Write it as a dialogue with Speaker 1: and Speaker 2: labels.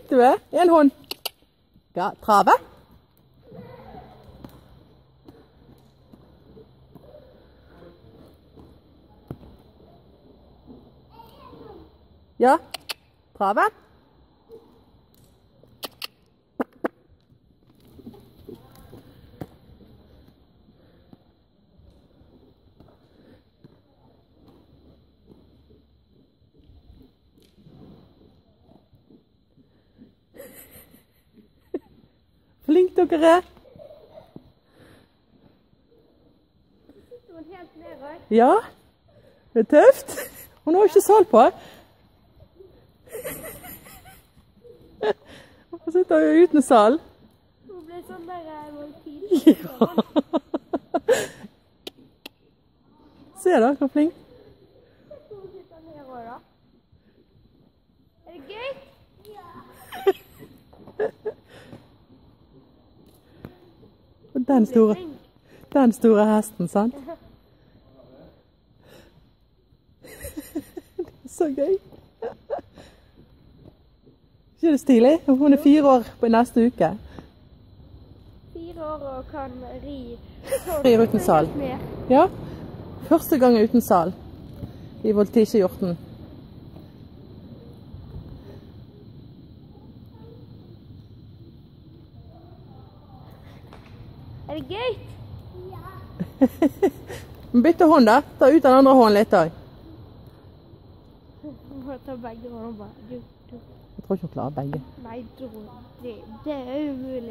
Speaker 1: flink du er. En hånd. Ja, trave. Ja, trave. Flink dere er. Ja, det er tøft. Hun har ikke sal på. Hvorfor sitter hun uten sal?
Speaker 2: Hun ble sånn der måltid.
Speaker 1: Ja. Se da, hvor flink.
Speaker 2: Hun sitter ned også da. Er det gøy?
Speaker 1: Og den store hesten, sant? Det er så gøy. Ikke det stilig? Hun er 4 år på neste uke.
Speaker 2: 4 år og kan ri.
Speaker 1: Rir uten sal. Ja, første gang uten sal i voltige-hjorten.
Speaker 2: Er det gøy?
Speaker 1: Ja. Bytte hånd da. Ta ut den andre hånden litt også.
Speaker 2: Hun må ta begge håndene bare.
Speaker 1: Jeg tror ikke hun klarer begge.
Speaker 2: Nei, det er umulig.